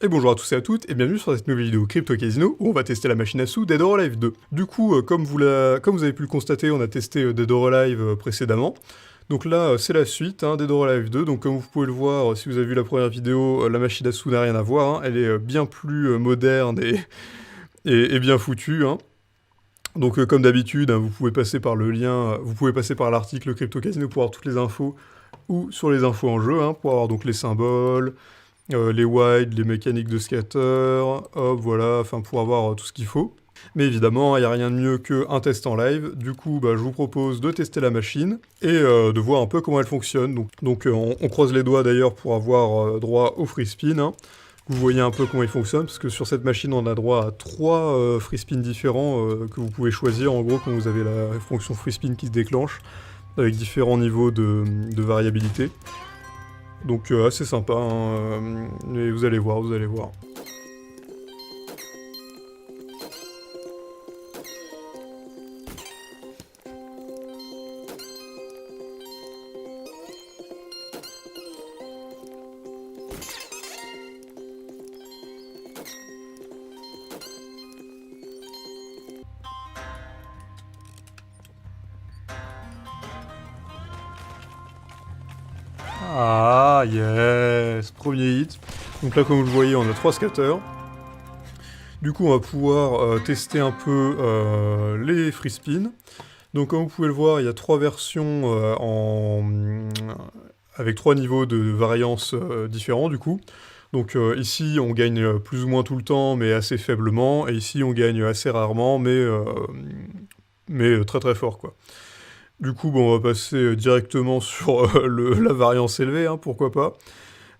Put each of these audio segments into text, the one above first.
Et bonjour à tous et à toutes, et bienvenue sur cette nouvelle vidéo Crypto Casino où on va tester la machine à sous Dead or Alive 2. Du coup, comme vous avez pu le constater, on a testé Dead or Alive précédemment. Donc là, c'est la suite, Dead or Alive 2. Donc comme vous pouvez le voir, si vous avez vu la première vidéo, la machine à sous n'a rien à voir. Elle est bien plus moderne et bien foutue. Donc comme d'habitude, vous pouvez passer par le lien, vous pouvez passer par l'article Crypto Casino pour avoir toutes les infos, ou sur les infos en jeu, pour avoir donc les symboles, les wilds, les mécaniques de scatter, hop, voilà, enfin pour avoir tout ce qu'il faut. Mais évidemment, il n'y a rien de mieux qu'un test en live. Du coup, je vous propose de tester la machine et de voir un peu comment elle fonctionne. Donc on croise les doigts d'ailleurs pour avoir droit au free spin. Vous voyez un peu comment il fonctionne, parce que sur cette machine, on a droit à 3 free spins différents que vous pouvez choisir, en gros, quand vous avez la fonction free spin qui se déclenche, avec différents niveaux de variabilité. Donc assez sympa, mais vous allez voir, vous allez voir. Ah yes, premier hit. Donc là, comme vous le voyez, on a 3 scatters. Du coup, on va pouvoir tester un peu les free spins. Donc comme vous pouvez le voir, il y a 3 versions avec 3 niveaux de variance différents du coup. Donc ici, on gagne plus ou moins tout le temps, mais assez faiblement. Et ici, on gagne assez rarement, mais très très fort, quoi. Du coup, on va passer directement sur la variance élevée, pourquoi pas.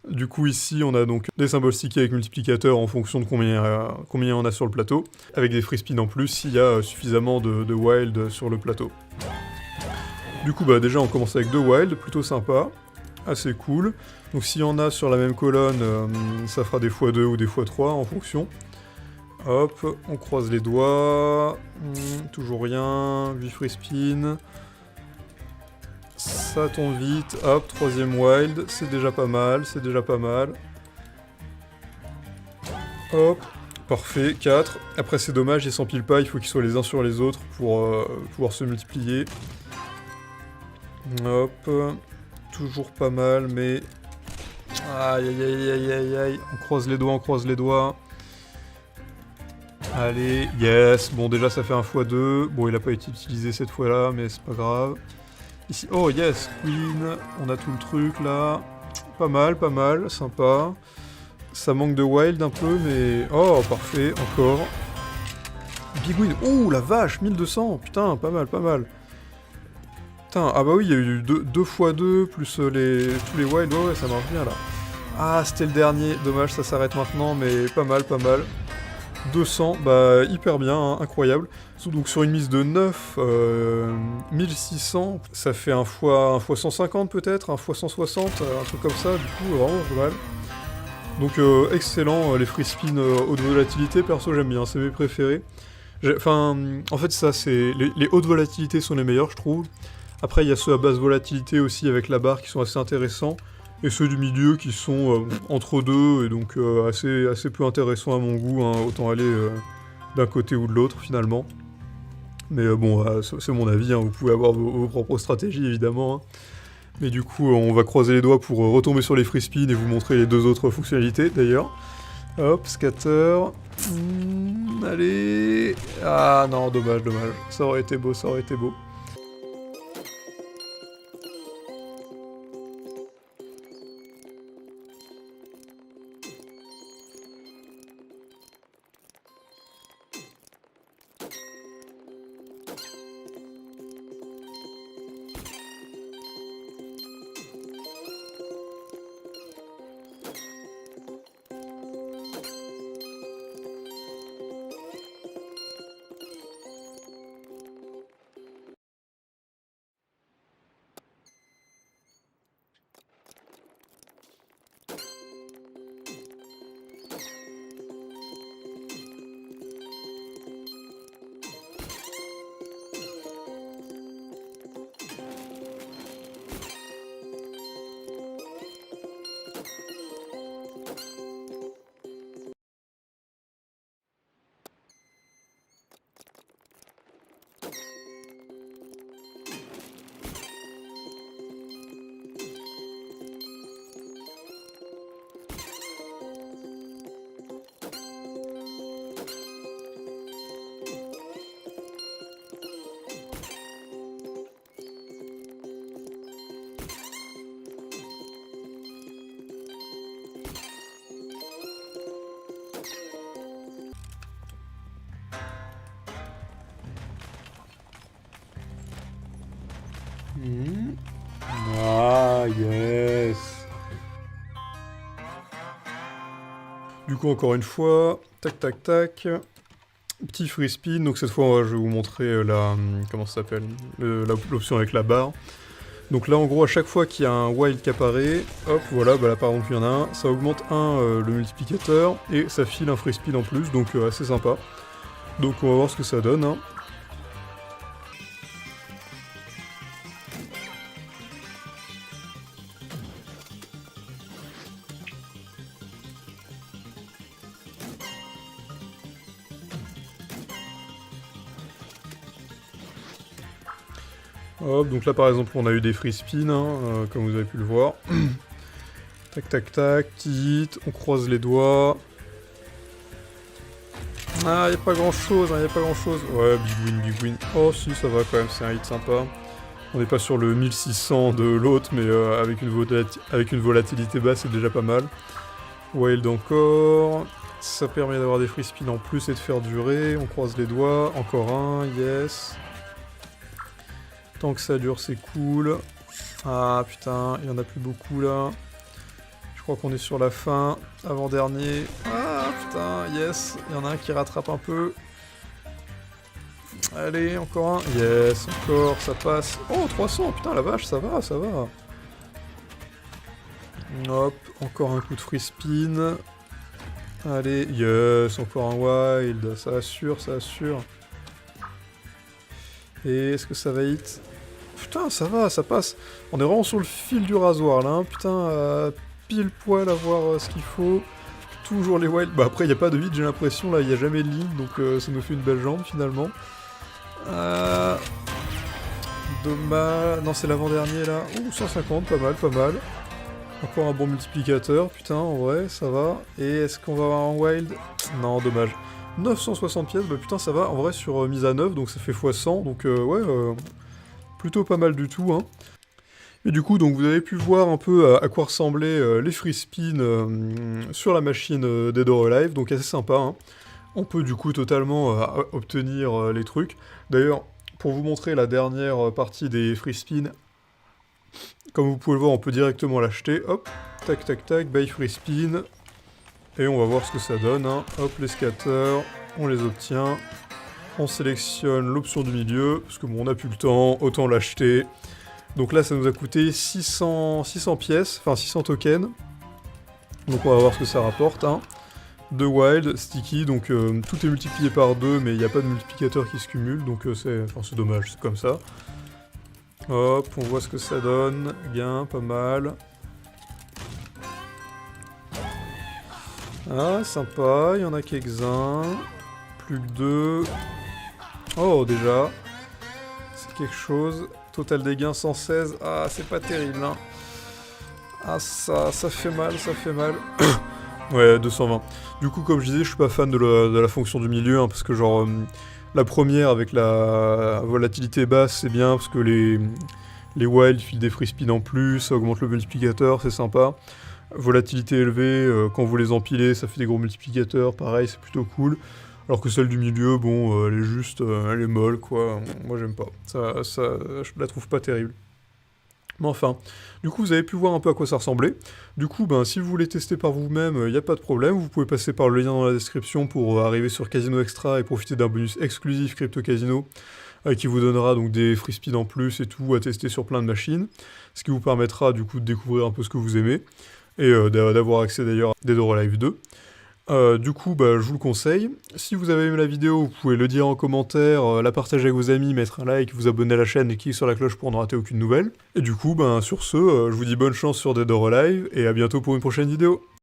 Du coup, ici, on a donc des symboles stickés avec multiplicateur en fonction de combien on a sur le plateau, avec des free spins en plus s'il y a suffisamment de wild sur le plateau. Du coup, déjà, on commence avec 2 wild, plutôt sympa, assez cool. Donc s'il y en a sur la même colonne, ça fera des x2 ou des x3 en fonction. Hop, on croise les doigts, toujours rien, 8 free spin. Ça tombe vite, hop, 3ème wild, c'est déjà pas mal, c'est déjà pas mal. Hop, parfait, 4. Après c'est dommage, ils s'empilent pas, il faut qu'ils soient les uns sur les autres pour pouvoir se multiplier. Hop, toujours pas mal, mais... Aïe aïe aïe aïe aïe aïe, on croise les doigts, on croise les doigts. Allez, yes, bon déjà ça fait un x2, bon il a pas été utilisé cette fois-là, mais c'est pas grave. Ici, oh yes, Queen, on a tout le truc là. Pas mal, sympa. Ça manque de wild un peu, mais... Oh, parfait, encore. Big win, ouh la vache, 1200, putain, pas mal, pas mal. Putain, ah bah oui, il y a eu 2 x 2 plus tous les wild, ouais, ça marche bien là. Ah, c'était le dernier, dommage, ça s'arrête maintenant, mais pas mal, pas mal. 200, hyper bien, incroyable. Donc sur une mise de 9, 1600, ça fait un fois 150 peut-être, un fois 160, un truc comme ça, du coup vraiment pas mal. Donc excellent, les free spins haute volatilité, perso j'aime bien, c'est mes préférés. Enfin, en fait ça c'est... Les hautes volatilités sont les meilleurs je trouve. Après il y a ceux à basse volatilité aussi avec la barre qui sont assez intéressants. Et ceux du milieu qui sont entre deux, et donc assez peu intéressants à mon goût, autant aller d'un côté ou de l'autre finalement. Mais bon, c'est mon avis, vous pouvez avoir vos propres stratégies évidemment. Mais du coup, on va croiser les doigts pour retomber sur les free spins et vous montrer les 2 autres fonctionnalités d'ailleurs. Hop, scatter. Allez. Ah non, dommage, dommage. Ça aurait été beau, ça aurait été beau. Ah, yes. Du coup, encore une fois, tac, tac, tac. Petit free spin, donc cette fois, je vais vous montrer la... comment ça s'appelle, l'option avec la barre. Donc là, en gros, à chaque fois qu'il y a un wild qui apparaît, hop, voilà, bah là, par exemple, il y en a un, ça augmente le multiplicateur, et ça file un free spin en plus, donc assez sympa. Donc on va voir ce que ça donne, hein. Hop, donc là par exemple on a eu des free spins, hein, comme vous avez pu le voir. Tac tac tac, petit hit, on croise les doigts. Ah, y a pas grand chose, hein, y a pas grand chose. Ouais, big win, big win. Oh si, ça va quand même, c'est un hit sympa. On n'est pas sur le 1600 de l'autre, mais avec une volatilité basse, c'est déjà pas mal. Wild encore. Ça permet d'avoir des free spins en plus et de faire durer. On croise les doigts. Encore un, yes. Tant que ça dure, c'est cool. Ah putain, il y en a plus beaucoup là. Je crois qu'on est sur la fin. Avant-dernier. Ah putain, yes. Il y en a un qui rattrape un peu. Allez, encore un. Yes, encore, ça passe. Oh, 300, putain, la vache, ça va, ça va. Hop, encore un coup de free spin. Allez, yes, encore un wild. Ça assure, ça assure. Et est-ce que ça va hit? Putain, ça va, ça passe. On est vraiment sur le fil du rasoir, là. Hein. Putain, pile poil à voir ce qu'il faut. Toujours les wilds. Bah après, il n'y a pas de hit, j'ai l'impression. Là, il n'y a jamais de ligne. Donc ça nous fait une belle jambe, finalement. Dommage. Non, c'est l'avant-dernier, là. Ouh, 150, pas mal, pas mal. Encore un bon multiplicateur. Putain, en vrai, ça va. Et est-ce qu'on va avoir un wild? Non, dommage. 960 pièces, bah putain, ça va. En vrai, sur mise à 9, donc ça fait x100. Donc ouais... plutôt pas mal du tout, hein. Et du coup, donc vous avez pu voir un peu à quoi ressemblaient les free spins sur la machine Dead or Alive, donc assez sympa, hein. On peut du coup totalement obtenir les trucs. D'ailleurs, pour vous montrer la dernière partie des free spins, comme vous pouvez le voir, on peut directement l'acheter. Hop, tac tac tac, buy free spin. Et on va voir ce que ça donne, hein. Hop, les scatters, on les obtient. On sélectionne l'option du milieu, parce que bon, on n'a plus le temps, autant l'acheter. Donc là, ça nous a coûté 600 pièces, enfin 600 tokens. Donc on va voir ce que ça rapporte, hein. 2 wild, sticky, donc tout est multiplié par 2, mais il n'y a pas de multiplicateur qui se cumule, donc c'est dommage, c'est comme ça. Hop, on voit ce que ça donne, gain, pas mal. Ah, sympa, il y en a quelques-uns. Plus que 2. Oh, déjà. C'est quelque chose. Total des gains 116. Ah, c'est pas terrible, hein. Ah, ça fait mal, ça fait mal. Ouais, 220. Du coup, comme je disais, je suis pas fan de la fonction du milieu, hein, parce que genre, la première avec la volatilité basse, c'est bien, parce que les wilds filent des free spins en plus, ça augmente le multiplicateur, c'est sympa. Volatilité élevée, quand vous les empilez, ça fait des gros multiplicateurs, pareil, c'est plutôt cool. Alors que celle du milieu, bon, elle est juste, elle est molle, quoi. Moi, j'aime pas. Je la trouve pas terrible. Mais enfin, du coup, vous avez pu voir un peu à quoi ça ressemblait. Du coup, ben, si vous voulez tester par vous-même, il n'y a pas de problème. Vous pouvez passer par le lien dans la description pour arriver sur Casino Extra et profiter d'un bonus exclusif Crypto Casino qui vous donnera donc des free spins en plus et tout à tester sur plein de machines. Ce qui vous permettra du coup de découvrir un peu ce que vous aimez et d'avoir accès d'ailleurs à Dead or Alive 2. Du coup, bah, je vous le conseille. Si vous avez aimé la vidéo, vous pouvez le dire en commentaire, la partager avec vos amis, mettre un like, vous abonner à la chaîne et cliquer sur la cloche pour ne rater aucune nouvelle. Et du coup, ben, sur ce, je vous dis bonne chance sur Dead or Alive et à bientôt pour une prochaine vidéo.